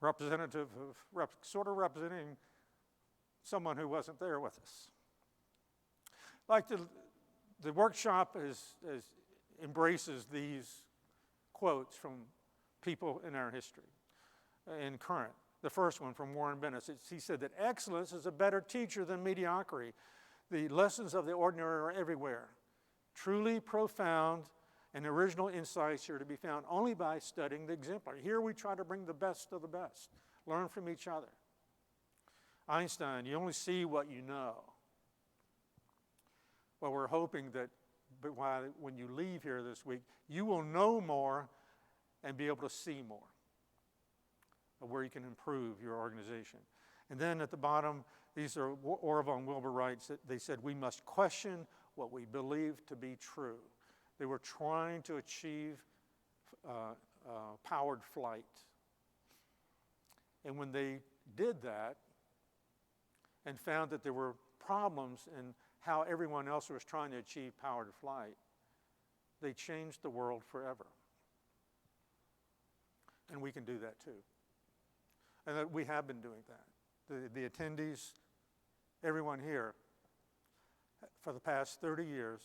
representative of, sort of representing someone who wasn't there with us. Like the workshop embraces these quotes from people in our history, in current. The first one from Warren Bennis, he said that excellence is a better teacher than mediocrity. The lessons of the ordinary are everywhere. Truly profound and original insights are to be found only by studying the exemplary. Here we try to bring the best of the best, learn from each other. Einstein, you only see what you know. Well, we're hoping that when you leave here this week, you will know more and be able to see more of where you can improve your organization. And then at the bottom, these are Orville and Wilbur Wright. They said, we must question what we believe to be true. They were trying to achieve powered flight. And when they did that and found that there were problems in how everyone else was trying to achieve powered flight, they changed the world forever. And we can do that too. And that we have been doing that. The attendees, everyone here, for the past 30 years,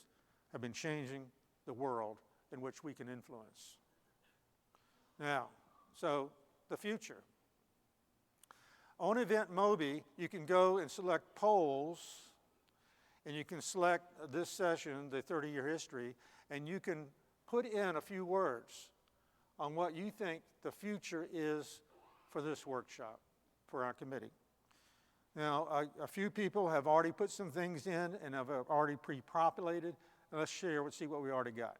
have been changing the world in which we can influence. Now, so the future. On Event Mobi, you can go and select polls, and you can select this session, the 30-year history, and you can put in a few words on what you think the future is for this workshop, for our committee. Now, a few people have already put some things in and have already pre-populated. Let's share, let's see what we already got.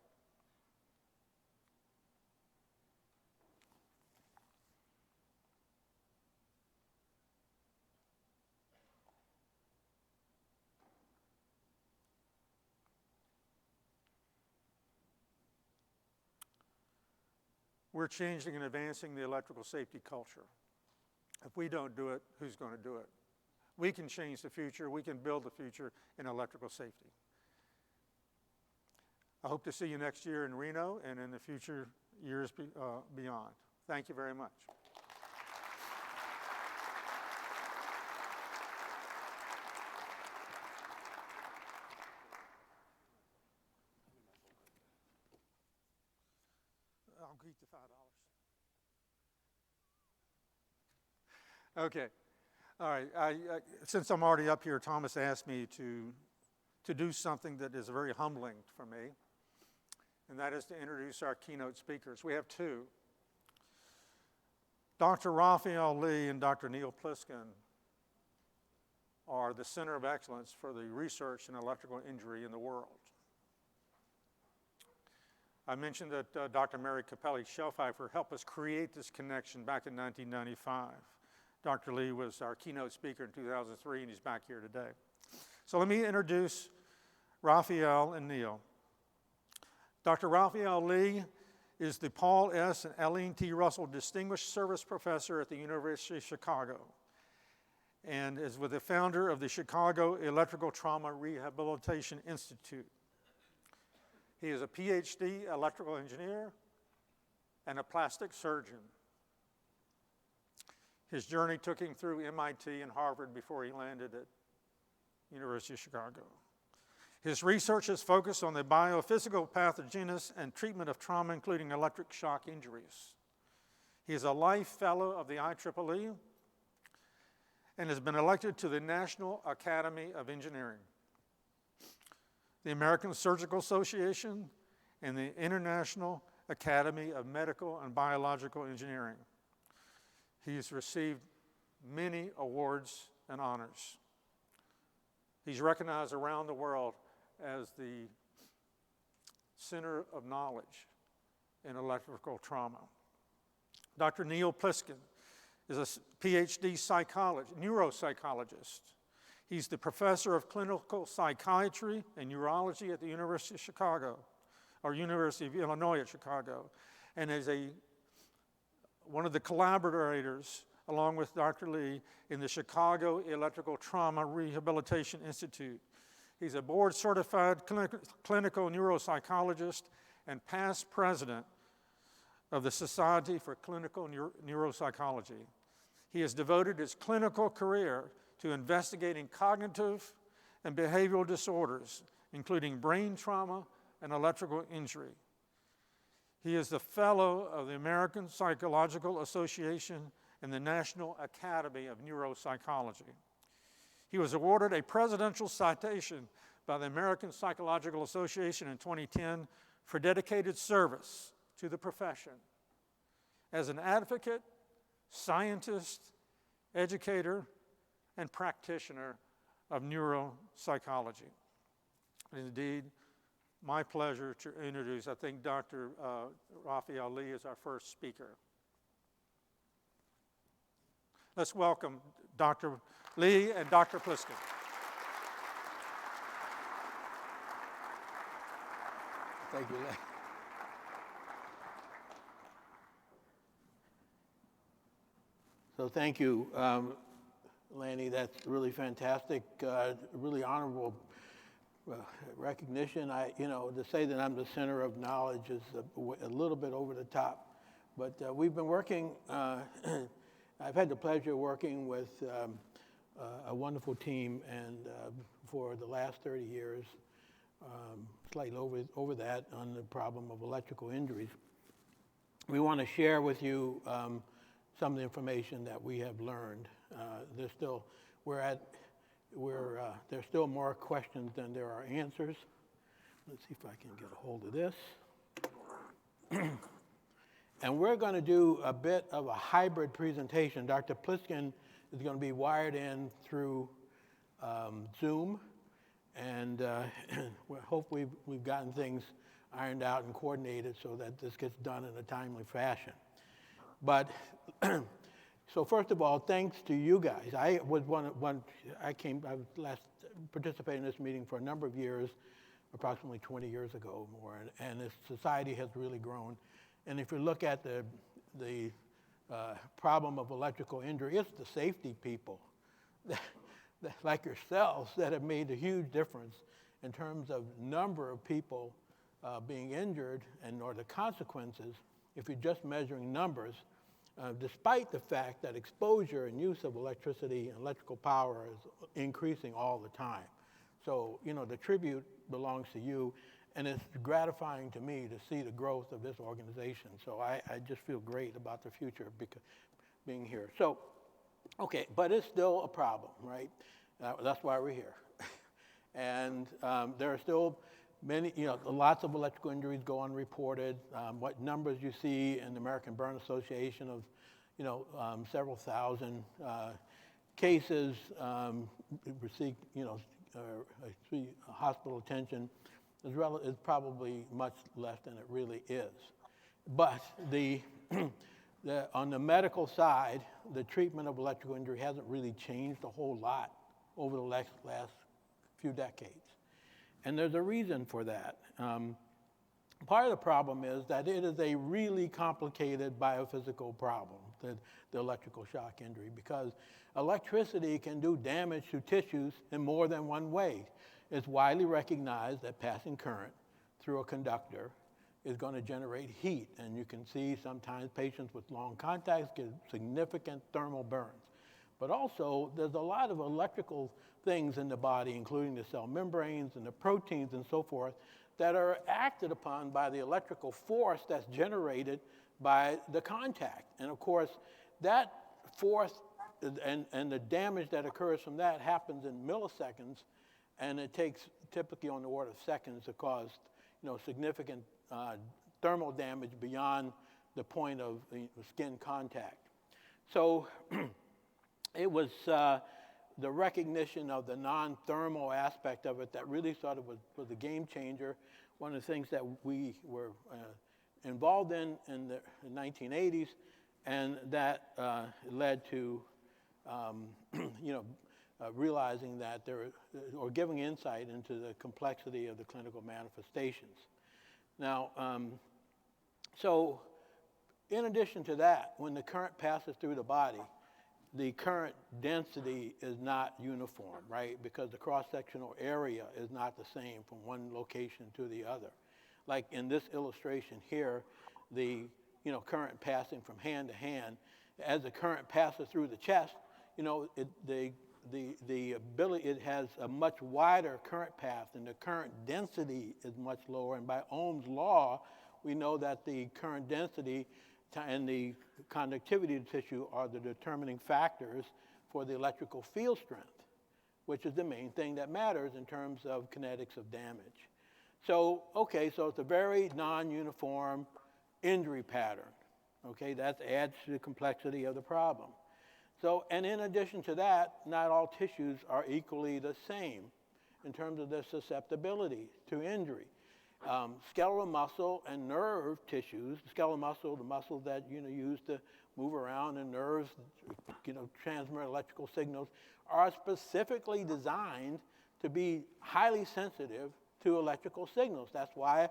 We're changing and advancing the electrical safety culture. If we don't do it, who's going to do it? We can change the future. We can build the future in electrical safety. I hope to see you next year in Reno and in the future years beyond. Thank you very much. I'll greet the $5. Okay. All right. Since I'm already up here, Thomas asked me to do something that is very humbling for me, and that is to introduce our keynote speakers. We have two. Dr. Raphael Lee and Dr. Neil Pliskin are the center of excellence for the research in electrical injury in the world. I mentioned that Dr. Mary Capelli-Shelpfeifer helped us create this connection back in 1995. Dr. Lee was our keynote speaker in 2003, and he's back here today. So let me introduce Raphael and Neil. Dr. Raphael Lee is the Paul S. and Eileen T. Russell Distinguished Service Professor at the University of Chicago, and is the founder of the Chicago Electrical Trauma Rehabilitation Institute. He is a PhD electrical engineer and a plastic surgeon. His journey took him through MIT and Harvard before he landed at University of Chicago. His research is focused on the biophysical pathogenesis and treatment of trauma, including electric shock injuries. He is a life fellow of the IEEE and has been elected to the National Academy of Engineering, the American Surgical Association, and the International Academy of Medical and Biological Engineering. He's received many awards and honors. He's recognized around the world as the center of knowledge in electrical trauma. Dr. Neil Pliskin is a PhD neuropsychologist. He's the professor of clinical psychiatry and neurology at the University of Chicago, or University of Illinois at Chicago, and is one of the collaborators, along with Dr. Lee, in the Chicago Electrical Trauma Rehabilitation Institute. He's a board-certified clinical neuropsychologist and past president of the Society for Clinical Neuropsychology. He has devoted his clinical career to investigating cognitive and behavioral disorders, including brain trauma and electrical injury. He is the fellow of the American Psychological Association and the National Academy of Neuropsychology. He was awarded a presidential citation by the American Psychological Association in 2010 for dedicated service to the profession as an advocate, scientist, educator, and practitioner of neuropsychology. Indeed, my pleasure to introduce, I think Dr. Raphael Lee is our first speaker. Let's welcome Dr. Lee and Dr. Pliskin. Thank you, Len. So thank you, Lanny. That's really fantastic, really honorable recognition. To say that I'm the center of knowledge is a little bit over the top, but we've been working. I've had the pleasure of working with a wonderful team, and for the last 30 years, slightly over that, on the problem of electrical injuries. We want to share with you some of the information that we have learned. There's still more questions than there are answers. Let's see if I can get a hold of this. And we're going to do a bit of a hybrid presentation. Dr. Pliskin is going to be wired in through Zoom, and hopefully we've gotten things ironed out and coordinated so that this gets done in a timely fashion. But so first of all, thanks to you guys. I participated in this meeting for a number of years, approximately 20 years ago more, and this society has really grown. And if you look at the problem of electrical injury, it's the safety people like yourselves that have made a huge difference in terms of number of people being injured or the consequences. If you're just measuring numbers, despite the fact that exposure and use of electricity and electrical power is increasing all the time. So, the tribute belongs to you, and it's gratifying to me to see the growth of this organization. So I just feel great about the future being here. So, okay, but it's still a problem, right? That's why we're here. And there are still many, lots of electrical injuries go unreported. What numbers you see in the American Burn Association of, several thousand cases receive, hospital attention is probably much less than it really is. But on the medical side, the treatment of electrical injury hasn't really changed a whole lot over the last few decades. And there's a reason for that. Part of the problem is that it is a really complicated biophysical problem, the electrical shock injury, because electricity can do damage to tissues in more than one way. It's widely recognized that passing current through a conductor is going to generate heat, and you can see sometimes patients with long contacts get significant thermal burns. But also, there's a lot of electrical things in the body, including the cell membranes and the proteins and so forth, that are acted upon by the electrical force that's generated by the contact. And of course, that force and the damage that occurs from that happens in milliseconds, and it takes typically on the order of seconds to cause significant thermal damage beyond the point of skin contact. So it was the recognition of the non-thermal aspect of it that really sort of was a game changer. One of the things that we were involved in the 1980s, and that led to realizing that or giving insight into the complexity of the clinical manifestations. Now, so in addition to that, when the current passes through the body, the current density is not uniform, right? Because the cross-sectional area is not the same from one location to the other. Like in this illustration here, the current passing from hand to hand as the current passes through the chest, you know, the ability, it has a much wider current path, and the current density is much lower. And by Ohm's law, we know that the current density and the conductivity of tissue are the determining factors for the electrical field strength, which is the main thing that matters in terms of kinetics of damage. So, okay, so it's a very non-uniform injury pattern. Okay, that adds to the complexity of the problem. So, and in addition to that, not all tissues are equally the same in terms of their susceptibility to injury. Skeletal muscle and nerve tissues, skeletal muscle, the muscles that use to move around, and nerves, transmit electrical signals, are specifically designed to be highly sensitive to electrical signals. That's why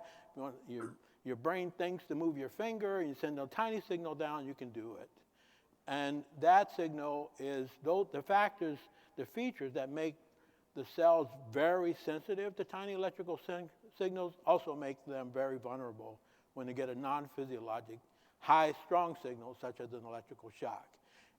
your brain thinks to move your finger, and you send a tiny signal down, you can do it. And that signal is the factors, the features that make the cells very sensitive to tiny electrical signals also make them very vulnerable when they get a non-physiologic, high, strong signal, such as an electrical shock.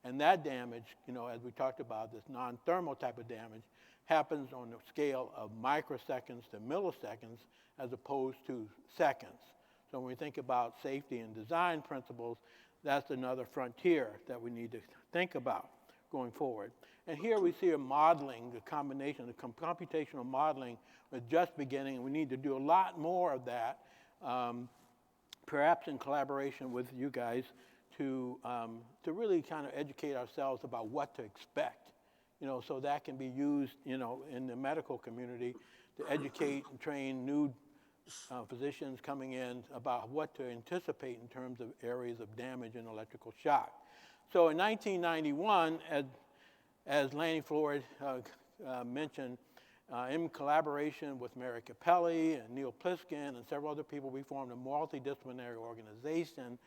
And that damage, as we talked about, this non-thermal type of damage, happens on the scale of microseconds to milliseconds as opposed to seconds. So when we think about safety and design principles, that's another frontier that we need to think about going forward. And here we see a modeling, the combination, the computational modeling is just beginning. We need to do a lot more of that, perhaps in collaboration with you guys to really kind of educate ourselves about what to expect, so that can be used, in the medical community to educate and train new physicians coming in about what to anticipate in terms of areas of damage and electrical shock. So in 1991, as Lanny Floyd mentioned, in collaboration with Mary Capelli and Neil Pliskin and several other people, we formed a multidisciplinary organization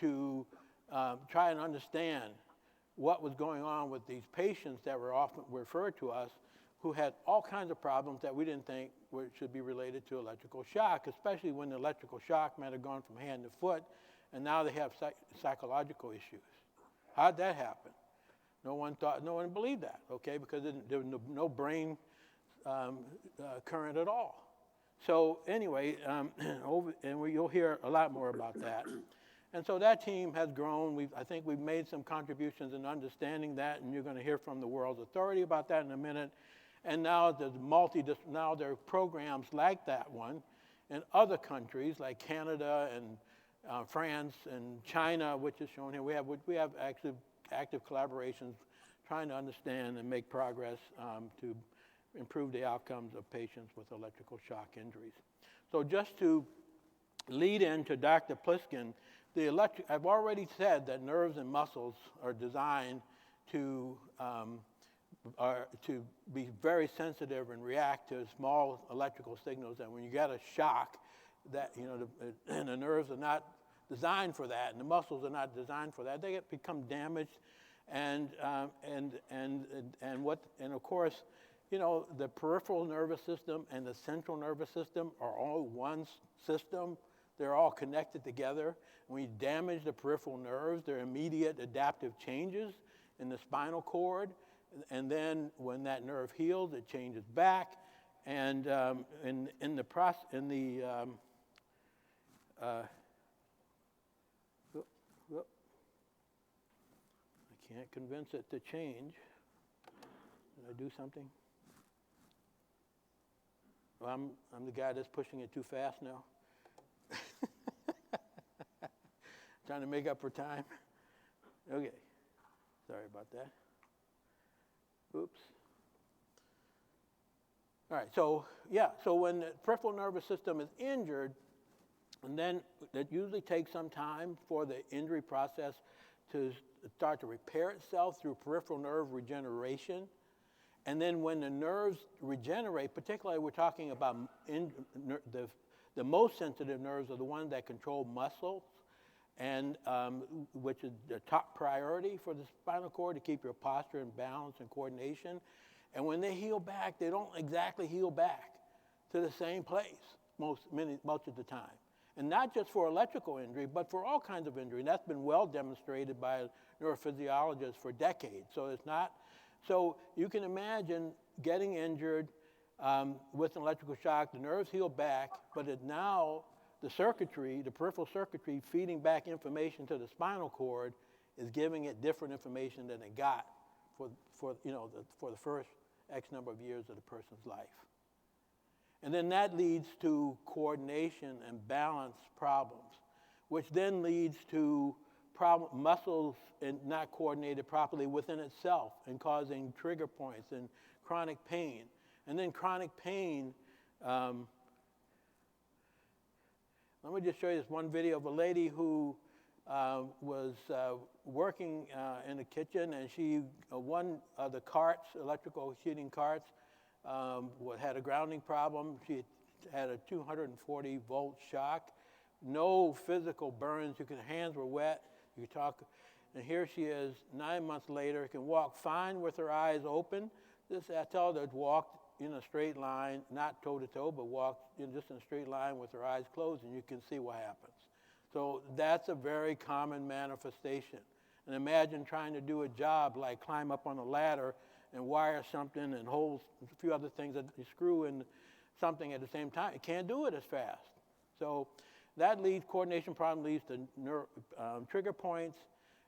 to try and understand what was going on with these patients that were often referred to us, who had all kinds of problems that we didn't think should be related to electrical shock, especially when the electrical shock might have gone from hand to foot, and now they have psychological issues. How'd that happen? No one believed that, okay, because there was no brain current at all. So anyway, you'll hear a lot more about that. And so that team has grown. I think we've made some contributions in understanding that, and you're going to hear from the World Authority about that in a minute. And now now there are programs like that one in other countries like Canada and France and China, which is shown here. We have active collaborations trying to understand and make progress to improve the outcomes of patients with electrical shock injuries. So just to lead into Dr. Pliskin, I've already said that nerves and muscles are designed to be very sensitive and react to small electrical signals. And when you get a shock, and the nerves are not designed for that, and the muscles are not designed for that, they become damaged. And of course, the peripheral nervous system and the central nervous system are all one system. They're all connected together. When you damage the peripheral nerves, there are immediate adaptive changes in the spinal cord. And then when that nerve heals, it changes back. And I can't convince it to change. Did I do something? Well, I'm the guy that's pushing it too fast now. Trying to make up for time. Okay. Sorry about that. Oops. All right, so when the peripheral nervous system is injured, and then it usually takes some time for the injury process to start to repair itself through peripheral nerve regeneration. And then when the nerves regenerate, particularly we're talking about the most sensitive nerves are the ones that control muscles, and which is the top priority for the spinal cord to keep your posture and balance and coordination. And when they heal back, they don't exactly heal back to the same place most of the time. And not just for electrical injury, but for all kinds of injury. And that's been well demonstrated by neurophysiologists for decades. So it's not, so you can imagine getting injured with an electrical shock, the nerves heal back, but it now, the circuitry, the peripheral circuitry feeding back information to the spinal cord is giving it different information than it got for the first X number of years of the person's life. And then that leads to coordination and balance problems, which then leads to muscles not coordinated properly within itself and causing trigger points and chronic pain. And then chronic pain, let me just show you this one video of a lady who was working in the kitchen, and one of the carts, electrical heating carts, had a grounding problem. She had a 240 volt shock, no physical burns. Her hands were wet. You could talk, and here she is 9 months later, can walk fine with her eyes open. I tell her to walk in a straight line, not toe to toe, but walk just in a straight line with her eyes closed, and you can see what happens. So that's a very common manifestation. And imagine trying to do a job like climb up on a ladder and wire something and hold a few other things that you screw in something at the same time. You can't do it as fast. So that coordination problem leads to trigger points,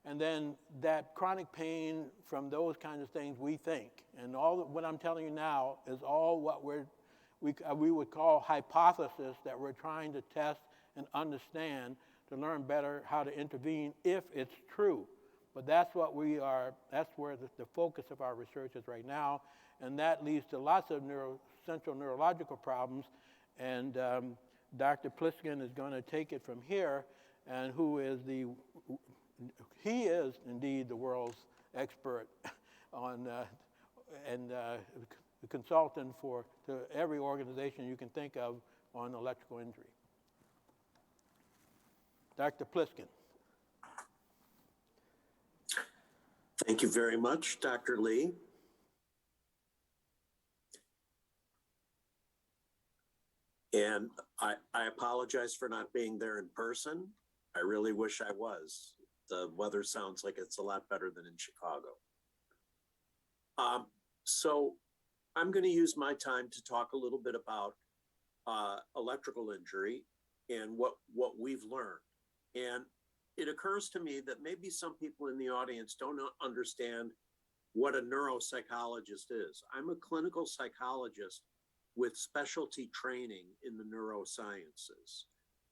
and then that chronic pain from those kinds of things we think. And what I'm telling you now is all what we would call hypothesis that we're trying to test and understand to learn better how to intervene if it's true. But that's what that's where the focus of our research is right now, and that leads to lots of central neurological problems. And Dr. Pliskin is going to take it from here, and he is indeed the world's expert on and the consultant to every organization you can think of on electrical injury. Dr. Pliskin. Thank you very much, Dr. Lee. And I apologize for not being there in person. I really wish I was. The weather sounds like it's a lot better than in Chicago. So I'm going to use my time to talk a little bit about electrical injury and what we've learned. And it occurs to me that maybe some people in the audience don't understand what a neuropsychologist is. I'm a clinical psychologist with specialty training in the neurosciences.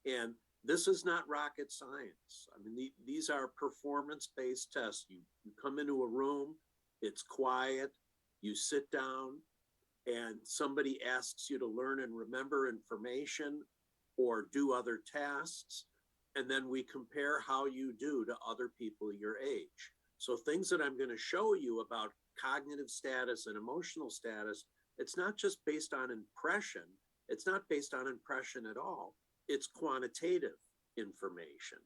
And this is not rocket science. I mean, these are performance-based tests. You come into a room, it's quiet, you sit down, and somebody asks you to learn and remember information or do other tasks. And then we compare how you do to other people your age. So things that I'm going to show you about cognitive status and emotional status, it's not just based on impression. It's not based on impression at all. It's quantitative information.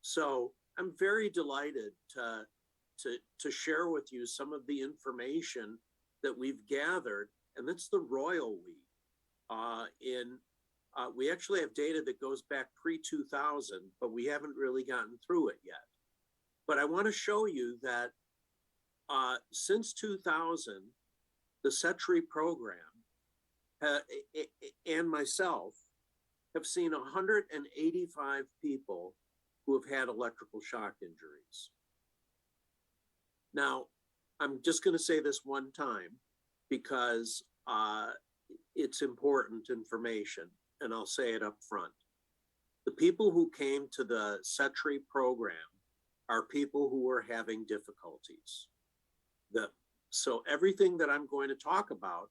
So I'm very delighted to share with you some of the information that we've gathered, and that's the royal we. We actually have data that goes back pre-2000, but we haven't really gotten through it yet. But I want to show you that since 2000, the Cetri program and myself have seen 185 people who have had electrical shock injuries. Now, I'm just going to say this one time because it's important information, and I'll say it up front. The people who came to the Cetri program are people who were having difficulties. So everything that I'm going to talk about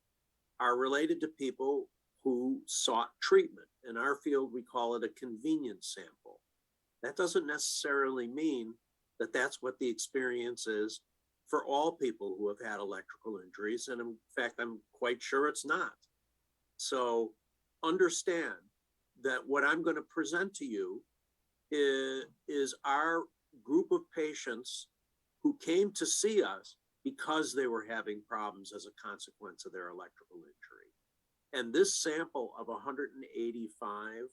are related to people who sought treatment. In our field, we call it a convenience sample. That doesn't necessarily mean that that's what the experience is for all people who have had electrical injuries. And in fact, I'm quite sure it's not. So understand that what I'm going to present to you is our group of patients who came to see us because they were having problems as a consequence of their electrical injury. And this sample of 185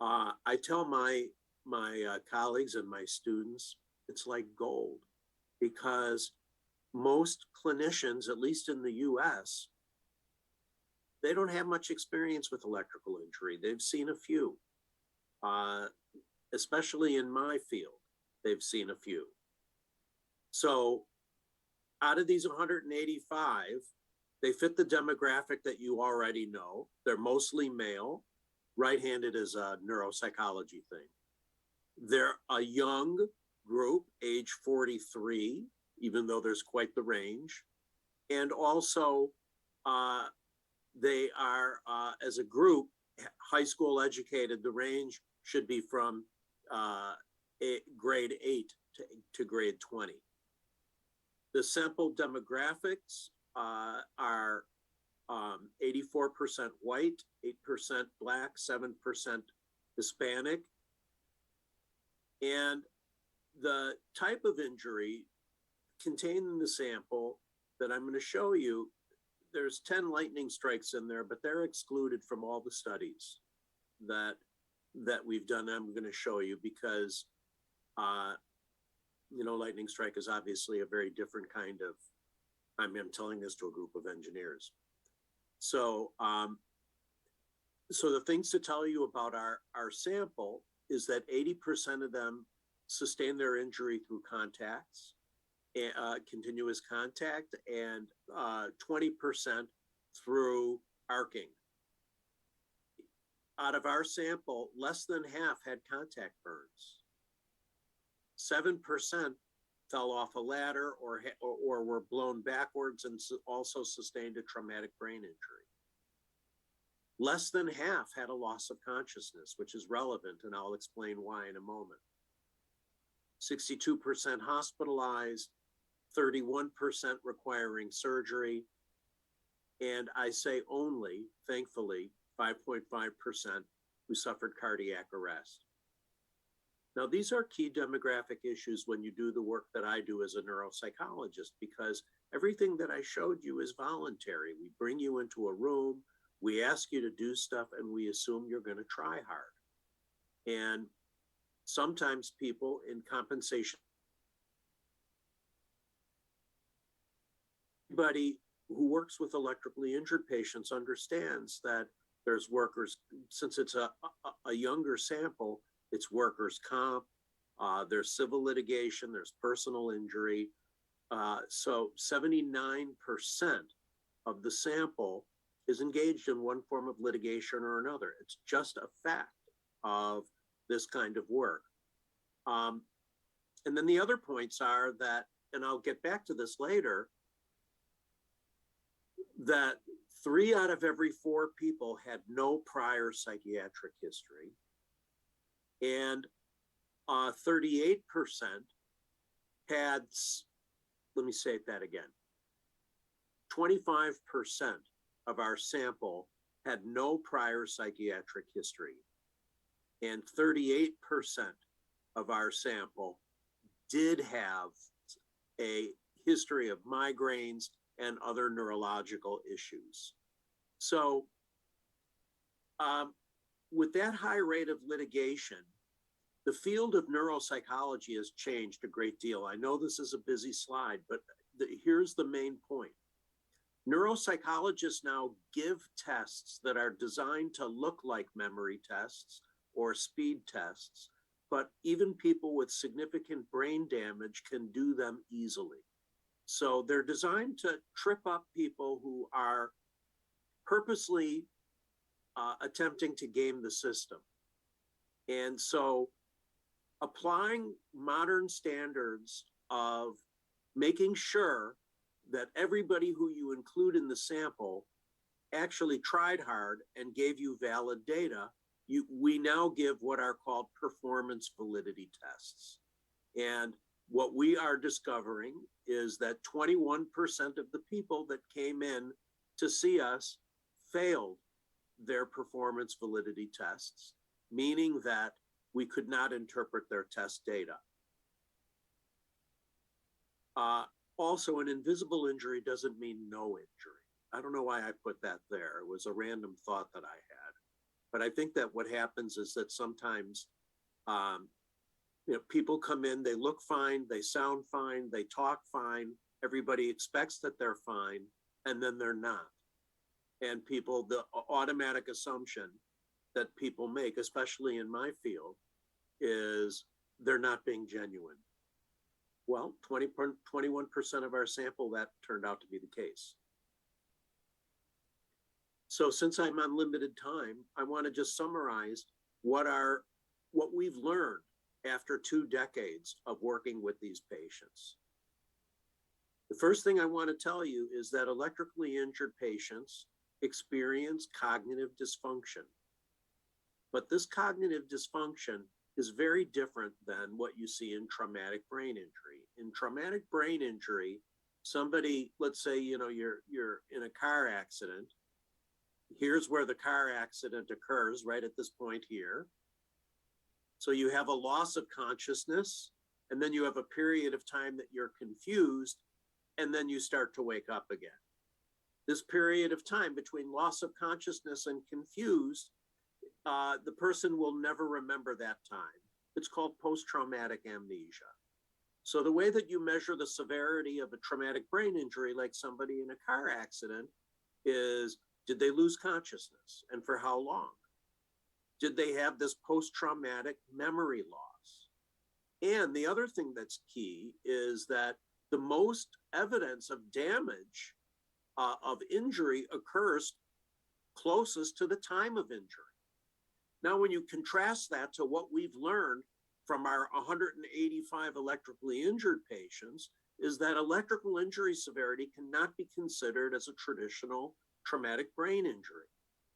I tell my colleagues and my students, it's like gold, because most clinicians, at least in the US, they don't have much experience with electrical injury. They've seen a few, uh, especially in my field, they've seen a few. So out of these 185, they fit the demographic that you already know. They're mostly male. Right-handed is a neuropsychology thing. They're a young group, age 43, even though there's quite the range. And also, they are, as a group, high school educated. The range should be from grade 8 to grade 20. The sample demographics are 84% white, 8% Black, 7% Hispanic. And the type of injury contained in the sample that I'm going to show you, there's 10 lightning strikes in there, but they're excluded from all the studies that we've done. I'm going to show you because, lightning strike is obviously a very different kind of, I'm telling this to a group of engineers. So, so the things to tell you about our sample is that 80% of them sustain their injury through contacts, continuous contact, and 20% through arcing. Out of our sample, less than half had contact burns. 7% fell off a ladder or were blown backwards and also sustained a traumatic brain injury. Less than half had a loss of consciousness, which is relevant, and I'll explain why in a moment. 62% hospitalized, 31% requiring surgery, and I say only, thankfully, 5.5% who suffered cardiac arrest. Now, these are key demographic issues when you do the work that I do as a neuropsychologist, because everything that I showed you is voluntary. We bring you into a room, we ask you to do stuff, and we assume you're going to try hard. And sometimes people in compensation, anybody who works with electrically injured patients understands that there's workers, since it's a younger sample, it's workers' comp, there's civil litigation, there's personal injury. So 79% of the sample is engaged in one form of litigation or another. It's just a fact of this kind of work. And then the other points are that, and I'll get back to this later, that 3 out of every 4 people had no prior psychiatric history, and 38% had, let me say that again, 25% of our sample had no prior psychiatric history, and 38% of our sample did have a history of migraines and other neurological issues. So with that high rate of litigation, the field of neuropsychology has changed a great deal. I know this is a busy slide, but here's the main point. Neuropsychologists now give tests that are designed to look like memory tests or speed tests, but even people with significant brain damage can do them easily. So they're designed to trip up people who are purposely attempting to game the system. And so applying modern standards of making sure that everybody who you include in the sample actually tried hard and gave you valid data, we now give what are called performance validity tests. And what we are discovering is that 21% of the people that came in to see us failed their performance validity tests, meaning that we could not interpret their test data. Also, an invisible injury doesn't mean no injury. I don't know why I put that there. It was a random thought that I had. But I think that what happens is that sometimes, people come in, they look fine, they sound fine, they talk fine, everybody expects that they're fine, and then they're not. And the automatic assumption that people make, especially in my field, is they're not being genuine. Well, 21% of our sample, that turned out to be the case. So since I'm on limited time, I want to just summarize what we've learned after 2 decades of working with these patients. The first thing I want to tell you is that electrically injured patients experience cognitive dysfunction. But this cognitive dysfunction is very different than what you see in traumatic brain injury. In traumatic brain injury, somebody, let's say, you're in a car accident. Here's where the car accident occurs, right at this point here. So you have a loss of consciousness, and then you have a period of time that you're confused, and then you start to wake up again. This period of time between loss of consciousness and confused, the person will never remember that time. It's called post-traumatic amnesia. So the way that you measure the severity of a traumatic brain injury, like somebody in a car accident, is, did they lose consciousness, and for how long? Did they have this post-traumatic memory loss? And the other thing that's key is that the most evidence of damage of injury occurs closest to the time of injury. Now, when you contrast that to what we've learned from our 185 electrically injured patients, is that electrical injury severity cannot be considered as a traditional traumatic brain injury.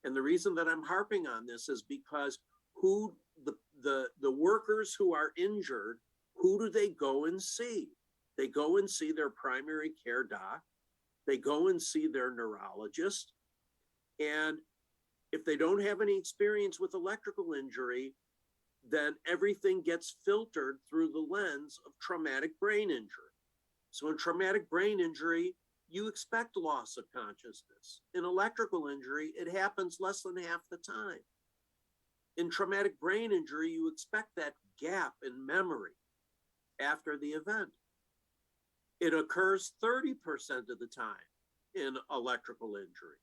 And the reason that I'm harping on this is because the workers who are injured, who do they go and see? They go and see their primary care doc. They go and see their neurologist. And if they don't have any experience with electrical injury, then everything gets filtered through the lens of traumatic brain injury. So in traumatic brain injury, you expect loss of consciousness. In electrical injury, it happens less than half the time. In traumatic brain injury, you expect that gap in memory after the event. It occurs 30% of the time in electrical injury.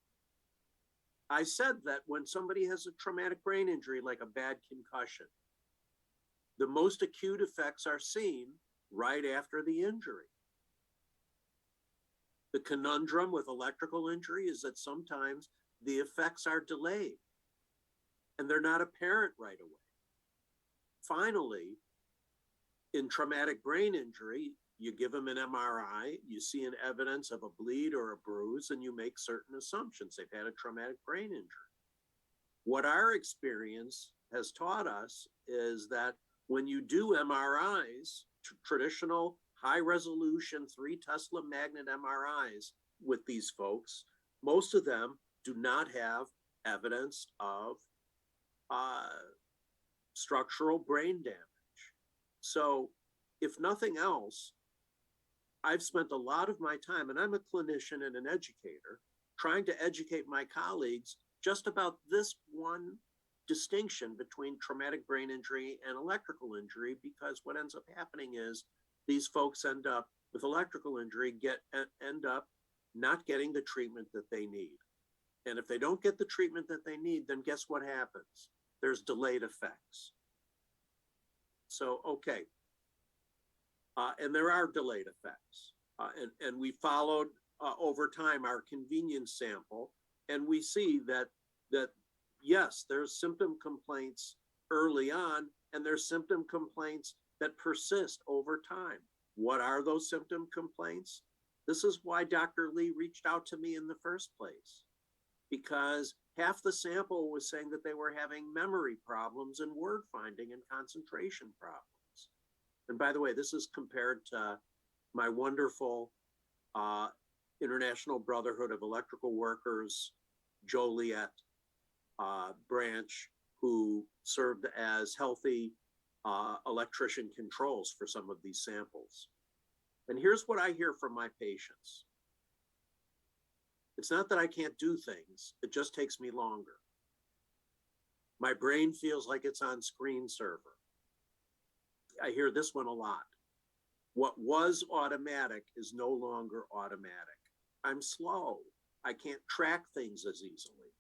I said that when somebody has a traumatic brain injury, like a bad concussion, the most acute effects are seen right after the injury. The conundrum with electrical injury is that sometimes the effects are delayed and they're not apparent right away. Finally, in traumatic brain injury, you give them an MRI, you see an evidence of a bleed or a bruise, and you make certain assumptions. They've had a traumatic brain injury. What our experience has taught us is that when you do MRIs, traditional high-resolution 3 Tesla magnet MRIs with these folks, most of them do not have evidence of structural brain damage. So if nothing else, I've spent a lot of my time, and I'm a clinician and an educator, trying to educate my colleagues just about this one distinction between traumatic brain injury and electrical injury, because what ends up happening is these folks end up with electrical injury, end up not getting the treatment that they need. And if they don't get the treatment that they need, then guess what happens? There's delayed effects. So, okay. And there are delayed effects. And we followed over time our convenience sample, and we see that yes, there's symptom complaints early on, and there's symptom complaints that persist over time. What are those symptom complaints? This is why Dr. Lee reached out to me in the first place, because half the sample was saying that they were having memory problems and word finding and concentration problems. And by the way, this is compared to my wonderful International Brotherhood of Electrical Workers, Joliet branch, who served as healthy electrician controls for some of these samples. And here's what I hear from my patients. It's not that I can't do things, it just takes me longer. My brain feels like it's on screen server. I hear this one a lot. What was automatic is no longer automatic. I'm slow. I can't track things as easily.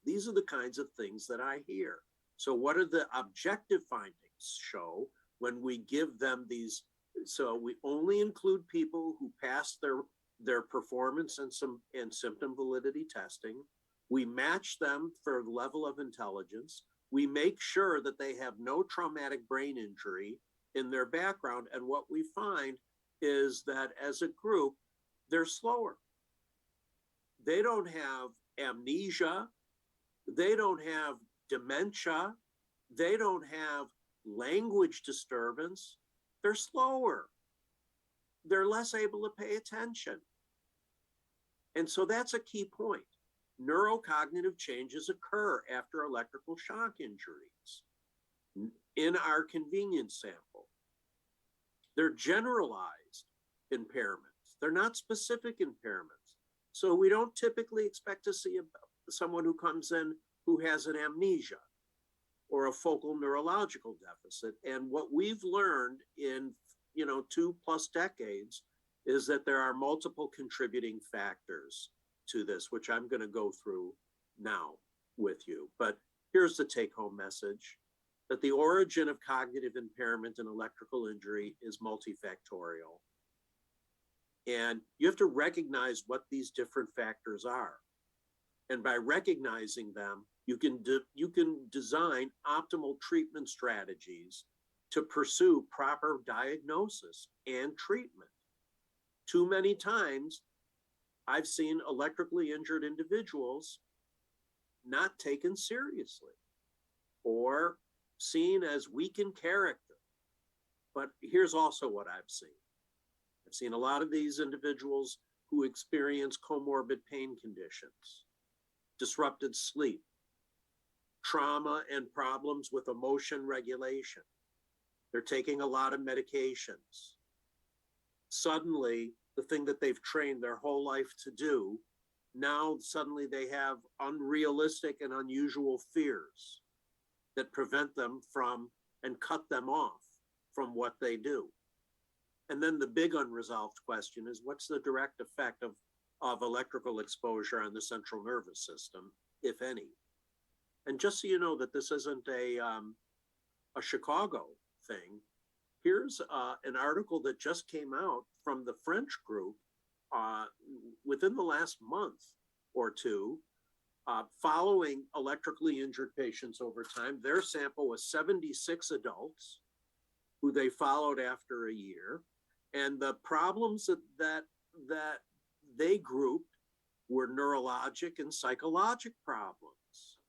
These are the kinds of things that I hear. So what are the objective findings show when we give them these? So we only include people who pass their performance and symptom validity testing. We match them for level of intelligence. We make sure that they have no traumatic brain injury in their background. And what we find is that as a group, they're slower. They don't have amnesia. They don't have dementia. They don't have language disturbance. They're slower. They're less able to pay attention. And so that's a key point. Neurocognitive changes occur after electrical shock injuries in our convenience sample. They're generalized impairments. They're not specific impairments. So we don't typically expect to see someone who comes in who has an amnesia or a focal neurological deficit. And what we've learned in 2+ decades is that there are multiple contributing factors to this, which I'm going to go through now with you. But here's the take-home message, that the origin of cognitive impairment and electrical injury is multifactorial. And you have to recognize what these different factors are. And by recognizing them, you can design optimal treatment strategies to pursue proper diagnosis and treatment. Too many times, I've seen electrically injured individuals not taken seriously or seen as weak in character. But here's also what I've seen. I've seen a lot of these individuals who experience comorbid pain conditions, disrupted sleep, trauma and problems with emotion regulation. They're taking a lot of medications. Suddenly, the thing that they've trained their whole life to do, now suddenly they have unrealistic and unusual fears that prevent them from and cut them off from what they do. And then the big unresolved question is, what's the direct effect of electrical exposure on the central nervous system, if any? And just so you know that this isn't a Chicago thing, here's an article that just came out from the French group within the last month or two, following electrically injured patients over time. Their sample was 76 adults who they followed after a year. And the problems that they grouped were neurologic and psychologic problems,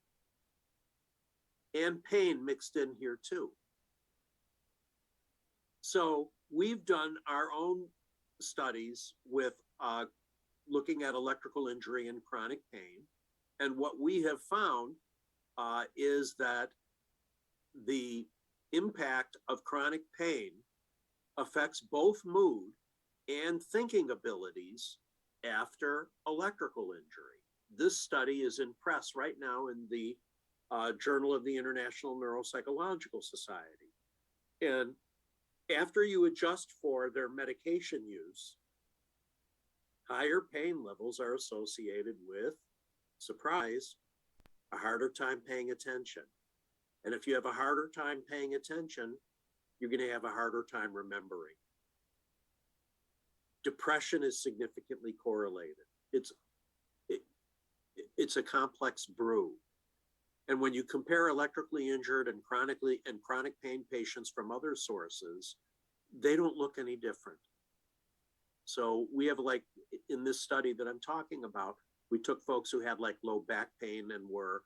and pain mixed in here too. So we've done our own studies with looking at electrical injury and chronic pain. And what we have found is that the impact of chronic pain affects both mood and thinking abilities after electrical injury. This study is in press right now in the Journal of the International Neuropsychological Society. And after you adjust for their medication use, higher pain levels are associated with, surprise, a harder time paying attention. And if you have a harder time paying attention, you're going to have a harder time remembering. Depression is significantly correlated. It's a complex brew. And when you compare electrically injured and chronic pain patients from other sources, they don't look any different. So we have, like in this study that I'm talking about, we took folks who had like low back pain and were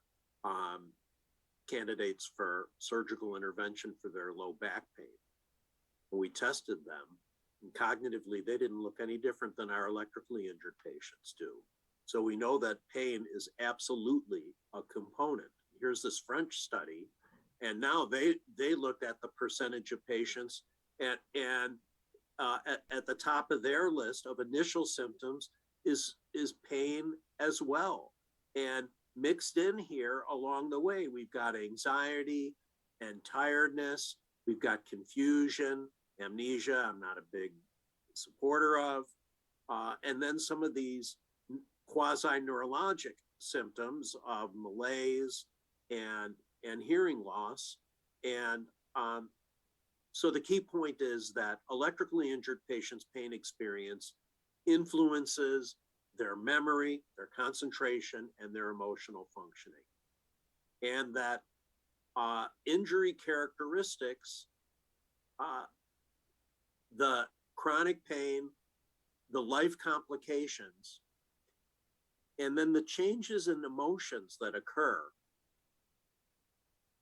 candidates for surgical intervention for their low back pain. When we tested them, and cognitively, they didn't look any different than our electrically injured patients do. So we know that pain is absolutely a component. Here's this French study, and now they looked at the percentage of patients, and at the top of their list of initial symptoms is pain as well. And mixed in here along the way, we've got anxiety and tiredness, we've got confusion, amnesia, I'm not a big supporter of, and then some of these quasi-neurologic symptoms of malaise and hearing loss. And so the key point is that electrically injured patients' pain experience influences their memory, their concentration, and their emotional functioning. And that injury characteristics, the chronic pain, the life complications, and then the changes in emotions that occur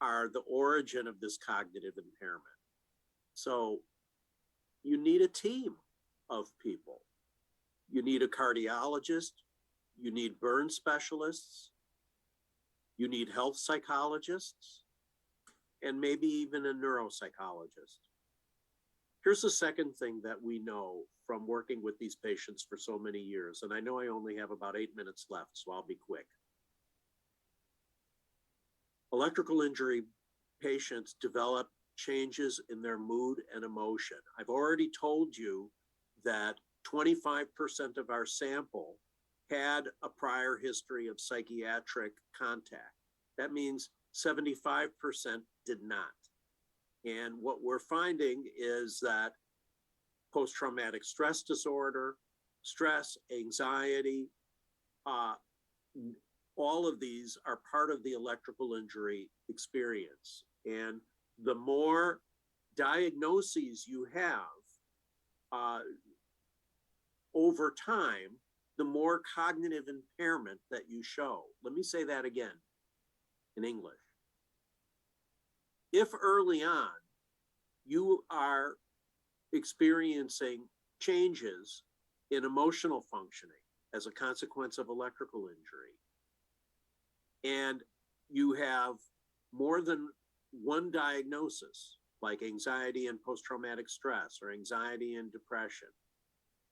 are the origin of this cognitive impairment. So you need a team of people. You need a cardiologist, you need burn specialists, you need health psychologists, and maybe even a neuropsychologist. Here's the second thing that we know from working with these patients for so many years, and I know I only have about 8 minutes left, so I'll be quick. Electrical injury patients develop changes in their mood and emotion. I've already told you that 25% of our sample had a prior history of psychiatric contact. That means 75% did not. And what we're finding is that post-traumatic stress disorder, stress, anxiety, all of these are part of the electrical injury experience. And the more diagnoses you have over time, the more cognitive impairment that you show. Let me say that again in English. If early on you are experiencing changes in emotional functioning as a consequence of electrical injury, and you have more than one diagnosis, like anxiety and post-traumatic stress or anxiety and depression,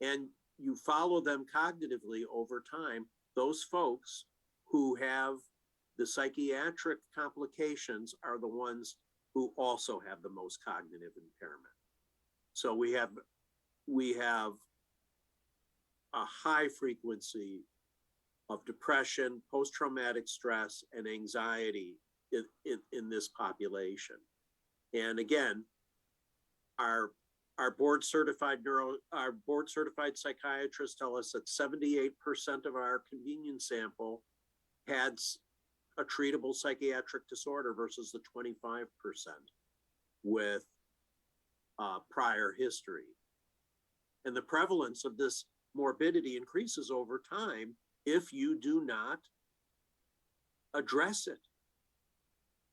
and you follow them cognitively over time, those folks who have the psychiatric complications are the ones who also have the most cognitive impairment. So we have a high frequency of depression, post-traumatic stress, and anxiety in this population. And again, our board certified psychiatrists tell us that 78% of our convenience sample had a treatable psychiatric disorder versus the 25% with prior history. And the prevalence of this morbidity increases over time if you do not address it.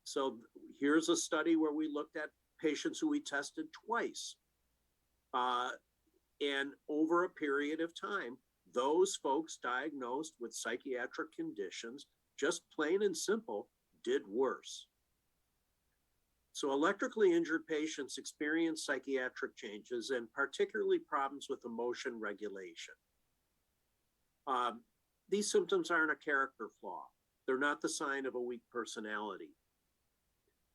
So here's a study where we looked at patients who we tested twice. And over a period of time, those folks diagnosed with psychiatric conditions, just plain and simple, did worse. So electrically injured patients experience psychiatric changes and particularly problems with emotion regulation. These symptoms aren't a character flaw. They're not the sign of a weak personality.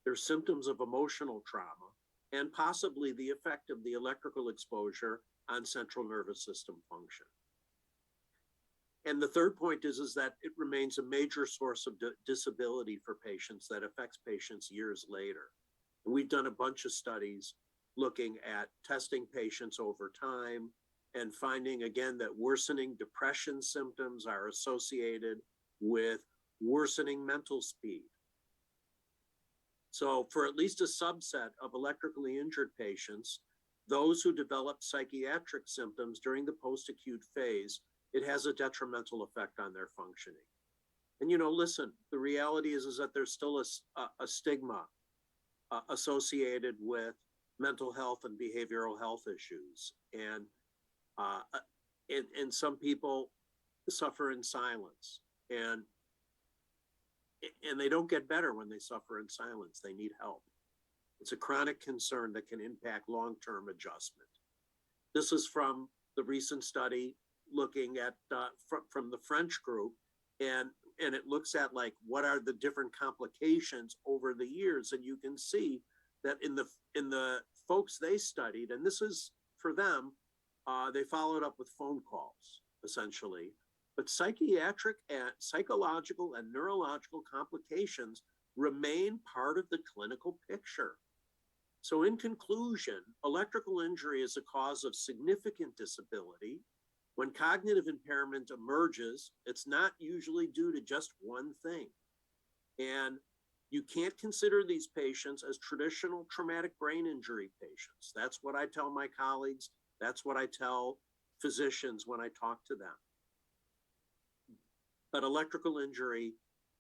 They're symptoms of emotional trauma and possibly the effect of the electrical exposure on central nervous system function. And the third point is that it remains a major source of disability for patients that affects patients years later. And we've done a bunch of studies looking at testing patients over time and finding again that worsening depression symptoms are associated with worsening mental speed. So for at least a subset of electrically injured patients, those who develop psychiatric symptoms during the post-acute phase, it has a detrimental effect on their functioning. And listen, the reality is that there's still a stigma associated with mental health and behavioral health issues. And some people suffer in silence. And they don't get better when they suffer in silence. They need help. It's a chronic concern that can impact long-term adjustment. This is from the recent study looking at from the French group, and and it looks at like what are the different complications over the years, and you can see that in the folks they studied, and this is for them, they followed up with phone calls essentially, but psychiatric and psychological and neurological complications remain part of the clinical picture. So in conclusion, electrical injury is a cause of significant disability. When cognitive impairment emerges, it's not usually due to just one thing. And you can't consider these patients as traditional traumatic brain injury patients. That's what I tell my colleagues. That's what I tell physicians when I talk to them. But electrical injury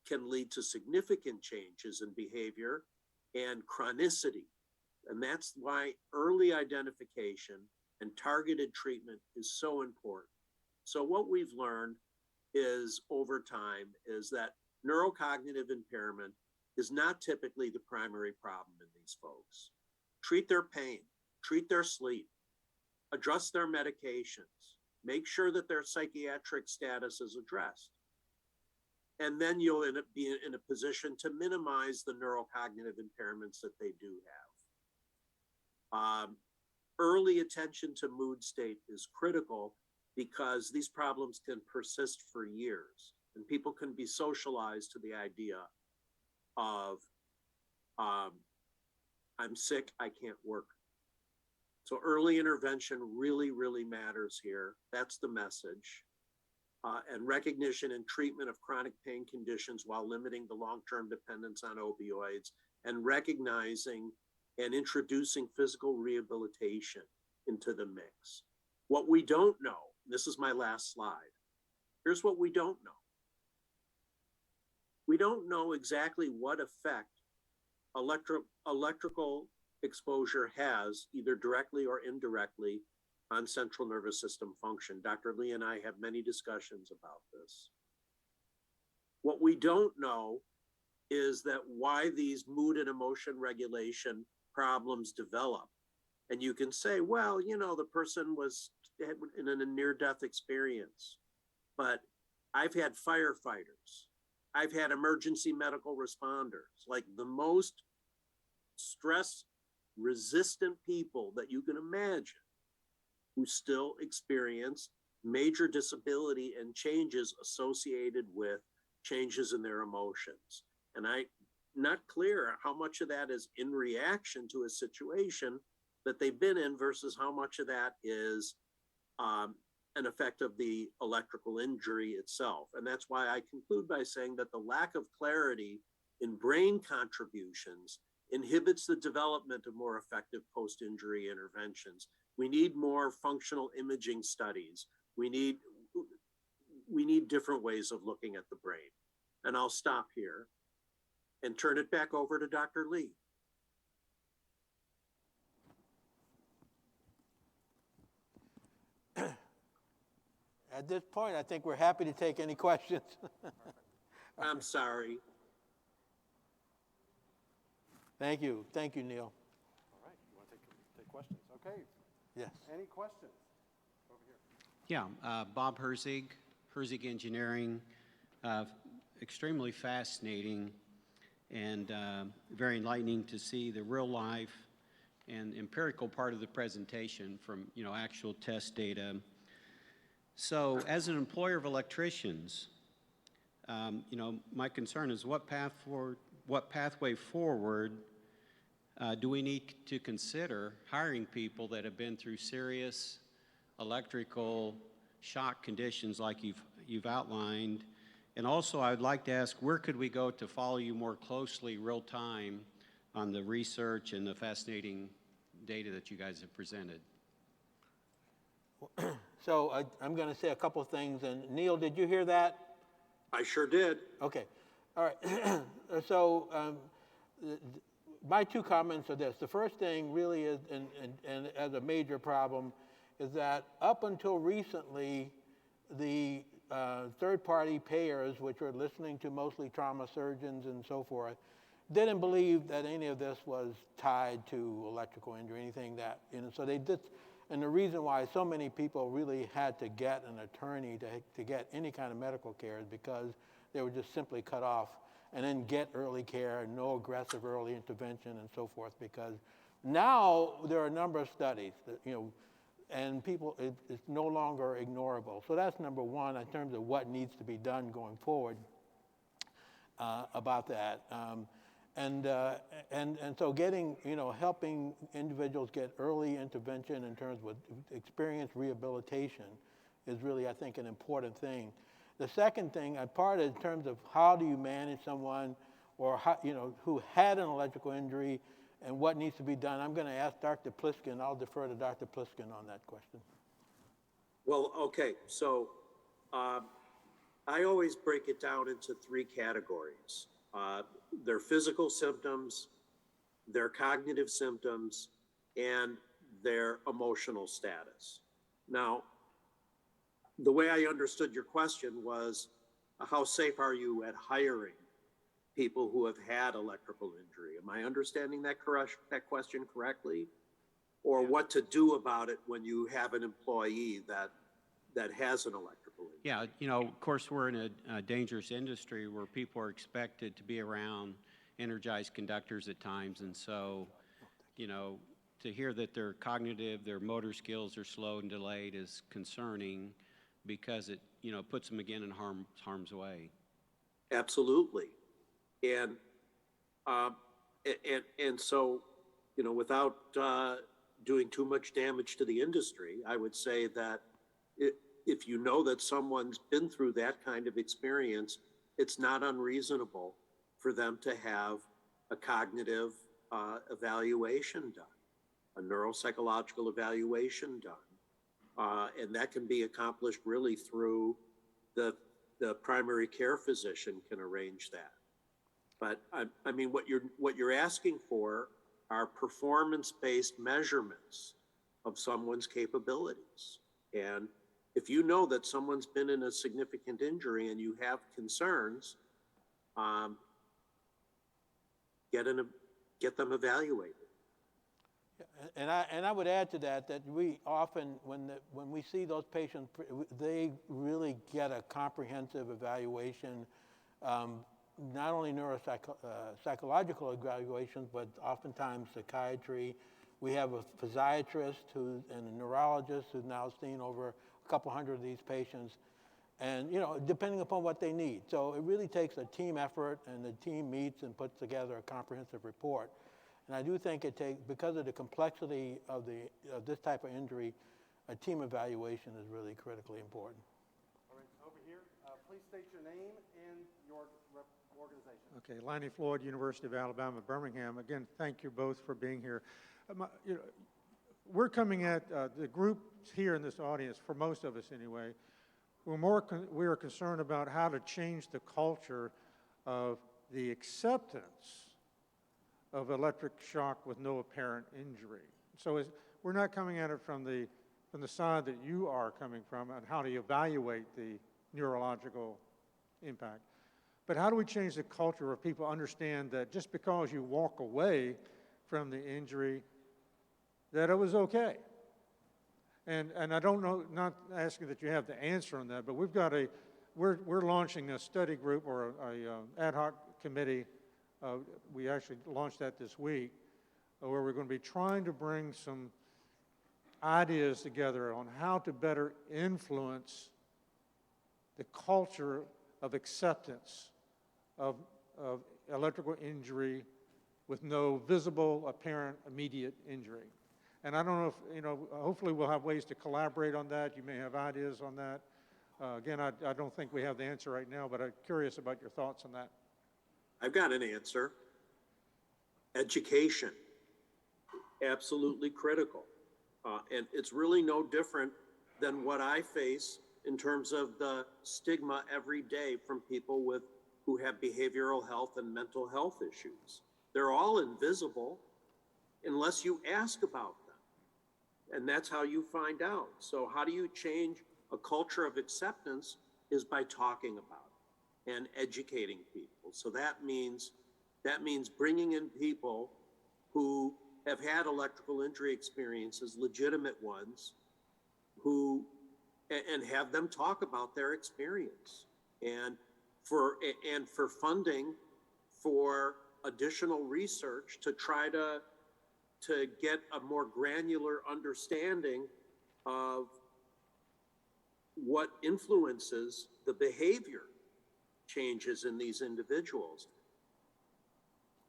can lead to significant changes in behavior and chronicity. And that's why early identification and targeted treatment is so important. So what we've learned is over time is that neurocognitive impairment is not typically the primary problem in these folks. Treat their pain, treat their sleep, address their medications, make sure that their psychiatric status is addressed. And then you'll be in a position to minimize the neurocognitive impairments that they do have. Early attention to mood state is critical because these problems can persist for years, and people can be socialized to the idea of, I'm sick, I can't work. So early intervention really, really matters here. That's the message. And recognition and treatment of chronic pain conditions while limiting the long-term dependence on opioids, and recognizing and introducing physical rehabilitation into the mix. What we don't know, this is my last slide. Here's what we don't know. We don't know exactly what effect electrical exposure has, either directly or indirectly, on central nervous system function. Dr. Lee and I have many discussions about this. What we don't know is that why these mood and emotion regulation problems develop. And you can say, well, you know, the person was in a near-death experience, but I've had firefighters, I've had emergency medical responders, like the most stress-resistant people that you can imagine, who still experience major disability and changes associated with changes in their emotions. And I'm not clear how much of that is in reaction to a situation that they've been in versus how much of that is an effect of the electrical injury itself. And that's why I conclude by saying that the lack of clarity in brain contributions inhibits the development of more effective post-injury interventions. We need more functional imaging studies. We need different ways of looking at the brain. And I'll stop here and turn it back over to Dr. Lee. At this point, I think we're happy to take any questions. I'm sorry. Thank you. Thank you, Neil. All right, you want to take questions? Okay. Yes. Any questions? Over here. Yeah, Bob Herzig, Herzig Engineering, extremely fascinating and very enlightening to see the real life and empirical part of the presentation from, you know, actual test data. So as an employer of electricians, you know, my concern is what pathway forward do we need to consider hiring people that have been through serious electrical shock conditions like you've outlined? And also, I'd like to ask, where could we go to follow you more closely, real time, on the research and the fascinating data that you guys have presented? So I'm going to say a couple of things. And Neil, did you hear that? I sure did. Okay. All right. So my two comments are this. The first thing really is, and as a major problem, is that up until recently, the third-party payers, which are listening to mostly trauma surgeons and so forth, didn't believe that any of this was tied to electrical injury, anything that, you know, so they did. And the reason why so many people really had to get an attorney to get any kind of medical care is because they were just simply cut off, and then get early care, no aggressive early intervention and so forth, because now there are a number of studies that, and people, it's no longer ignorable. So that's number one in terms of what needs to be done going forward about that. And so getting, helping individuals get early intervention in terms of experience rehabilitation is really, I think, an important thing. The second thing, part in terms of how do you manage someone or how, who had an electrical injury and what needs to be done, I'm going to ask Dr. Pliskin. I'll defer to Dr. Pliskin on that question. Well, okay, so I always break it down into three categories. Their physical symptoms, their cognitive symptoms, and their emotional status. Now, the way I understood your question was, how safe are you at hiring people who have had electrical injury? Am I understanding that question correctly? Or what to do about it when you have an employee that has an electrical injury? Yeah, of course, we're in a dangerous industry where people are expected to be around energized conductors at times. And so, to hear that their cognitive, their motor skills are slowed and delayed is concerning because it, puts them again in harm's way. Absolutely. And so, without doing too much damage to the industry, I would say that if you know that someone's been through that kind of experience, it's not unreasonable for them to have a cognitive evaluation done, a neuropsychological evaluation done. And that can be accomplished really through the primary care physician can arrange that. But I mean, what you're asking for are performance-based measurements of someone's capabilities. And if you know that someone's been in a significant injury and you have concerns, get them evaluated. And I would add to that we often, when we see those patients, they really get a comprehensive evaluation, not only psychological evaluations, but oftentimes psychiatry. We have a physiatrist and a neurologist who's now seen over a couple hundred of these patients, and depending upon what they need. So it really takes a team effort, and the team meets and puts together a comprehensive report. And I do think because of the complexity of this type of injury, a team evaluation is really critically important. All right, over here, please state your name and your organization. Okay, Lanny Floyd, University of Alabama, Birmingham. Again, thank you both for being here. We're coming at the group here in this audience, for most of us anyway, we are concerned about how to change the culture of the acceptance of electric shock with no apparent injury. So we're not coming at it from the side that you are coming from and how to evaluate the neurological impact. But how do we change the culture where people understand that just because you walk away from the injury, that it was okay? And I don't know, not asking that you have the answer on that, but we're launching a study group or a ad hoc committee. We actually launched that this week, where we're going to be trying to bring some ideas together on how to better influence the culture of acceptance of electrical injury with no visible, apparent, immediate injury. And I don't know if, hopefully we'll have ways to collaborate on that. You may have ideas on that. Again, I don't think we have the answer right now, but I'm curious about your thoughts on that. I've got an answer. Education, absolutely critical. And it's really no different than what I face in terms of the stigma every day from people who have behavioral health and mental health issues. They're all invisible unless you ask about them. And that's how you find out. So how do you change a culture of acceptance is by talking about it and educating people. So that means bringing in people who have had electrical injury experiences, legitimate ones, and have them talk about their experience. And and for funding for additional research to try to get a more granular understanding of what influences the behavior changes in these individuals.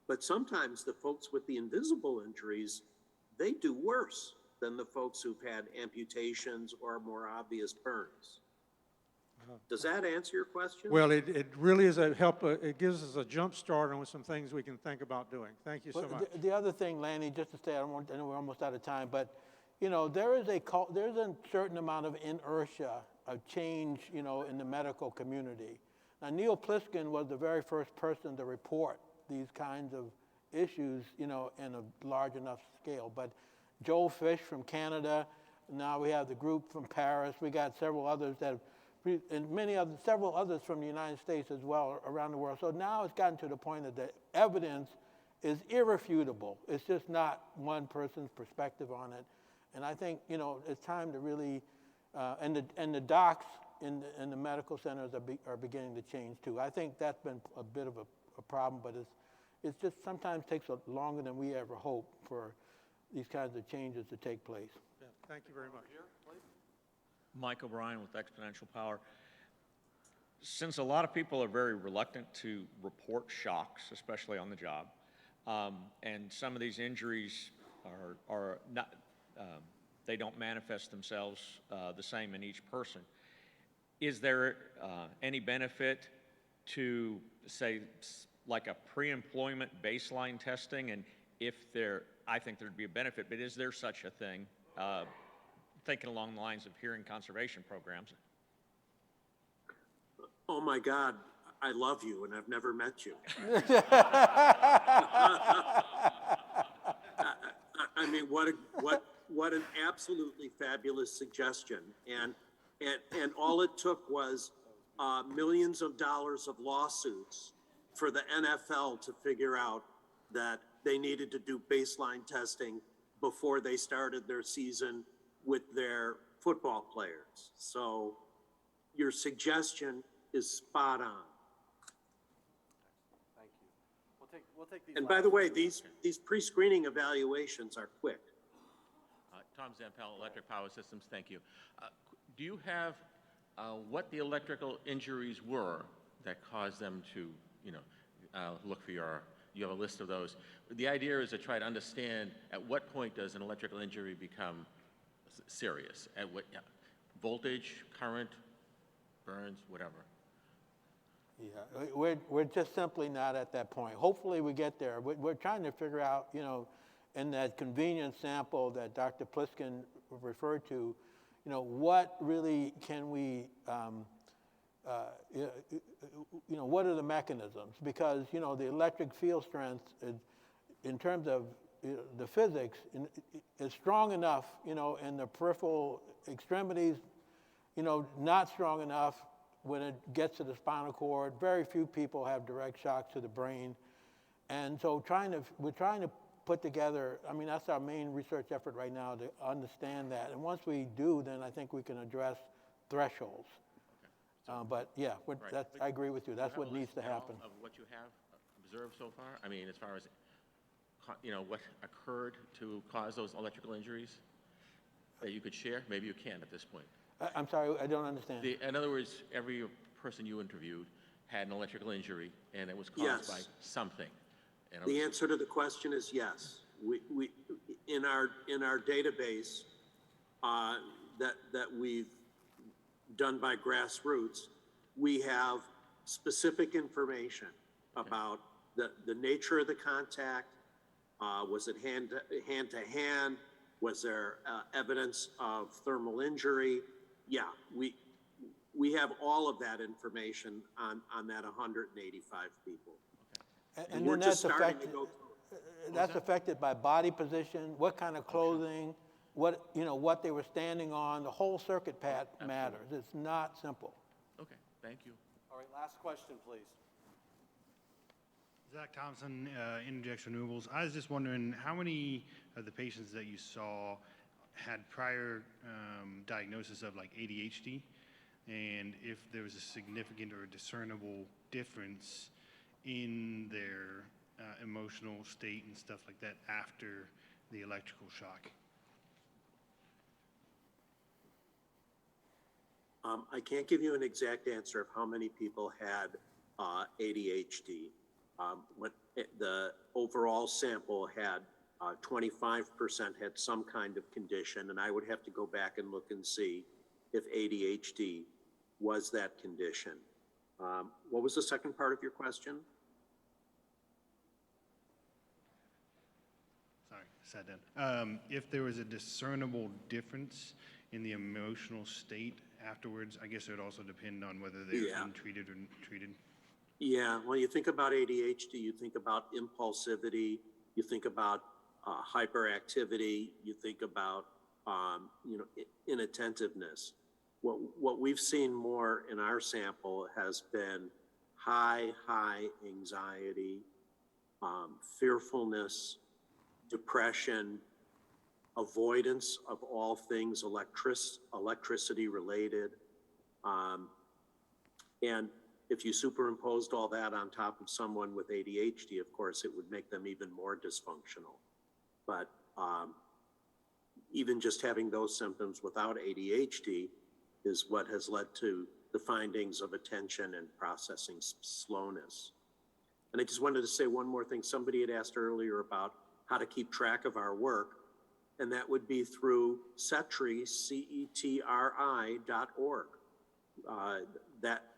But sometimes the folks with the invisible injuries, they do worse than the folks who've had amputations or more obvious burns. Does that answer your question? Well, it really is a help, it gives us a jump start on some things we can think about doing. Thank you so Well, much. the other thing, Lanny, just to say, I know we're almost out of time, but you know, there's a certain amount of inertia of change, you know, in the medical community. Now, Neil Pliskin was the very first person to report these kinds of issues, you know, in a large enough scale. But Joel Fish from Canada, now we have the group from Paris. We got several others that have, and several others from the United States as well around the world. So now it's gotten to the point that the evidence is irrefutable. It's just not one person's perspective on it. And I think, you know, it's time to really, and the docs in the medical centers are beginning to change too. I think that's been a bit of a problem, but it's just sometimes takes longer than we ever hope for these kinds of changes to take place. Yeah, thank you very much. Mike O'Brien with Exponential Power. Since a lot of people are very reluctant to report shocks, especially on the job, and some of these injuries are not, they don't manifest themselves the same in each person. Is there any benefit to, say, like a pre-employment baseline testing? And if there, I think there'd be a benefit, but is there such a thing? Thinking along the lines of hearing conservation programs. Oh my God, I love you and I've never met you. I mean, what an absolutely fabulous suggestion. And all it took was millions of dollars of lawsuits for the NFL to figure out that they needed to do baseline testing before they started their season with their football players. So your suggestion is spot on. Thank you. We'll take these. And by the way, these pre-screening evaluations are quick. Tom Zampel, Electric Power Systems, thank you. Do you have what the electrical injuries were that caused them to, you know, look for you have a list of those. The idea is to try to understand at what point does an electrical injury become serious? At what, voltage, current, burns, whatever. Yeah, we're just simply not at that point. Hopefully we get there. We're trying to figure out, you know, in that convenience sample that Dr. Pliskin referred to, you know, what really can we, you know, what are the mechanisms? Because, you know, the electric field strength in terms of the physics is strong enough, you know, in the peripheral extremities, you know, not strong enough when it gets to the spinal cord. Very few people have direct shocks to the brain. And so we're trying to put together, I mean, that's our main research effort right now, to understand that. And once we do, then I think we can address thresholds. Okay. But yeah, Right. I agree with you. That's what needs to happen. Of what you have observed so far? I mean, as far as, you know, what occurred to cause those electrical injuries that you could share? Maybe you can at this point. I'm sorry, I don't understand. In other words, every person you interviewed had an electrical injury, and it was caused Yes. by something. And The answer to the question is yes. We in our database that we've done by grassroots, we have specific information about the nature of the contact. Was it hand to hand? Was there evidence of thermal injury? Yeah, we have all of that information on that 185 people. And we're then just starting to go through it. That's affected by body position, what kind of clothing, what they were standing on. The whole circuit matters. It's not simple. Okay, thank you. All right, last question, please. Zach Thompson, Interjection Renewables. I was just wondering how many of the patients that you saw had prior diagnosis of like ADHD, and if there was a significant or discernible difference in their emotional state and stuff like that after the electrical shock. I can't give you an exact answer of how many people had ADHD. The overall sample had 25% had some kind of condition, and I would have to go back and look and see if ADHD was that condition. What was the second part of your question? Sorry, sat down. If there was a discernible difference in the emotional state afterwards, I guess it would also depend on whether they're untreated or treated. Yeah, Well, you think about ADHD, you think about impulsivity, you think about hyperactivity, you think about inattentiveness. What we've seen more in our sample has been high anxiety, fearfulness, depression, avoidance of all things electricity related. And if you superimposed all that on top of someone with ADHD, of course, it would make them even more dysfunctional. But even just having those symptoms without ADHD is what has led to the findings of attention and processing slowness. And I just wanted to say one more thing. Somebody had asked earlier about how to keep track of our work, and that would be through Cetri, CETRI.org. That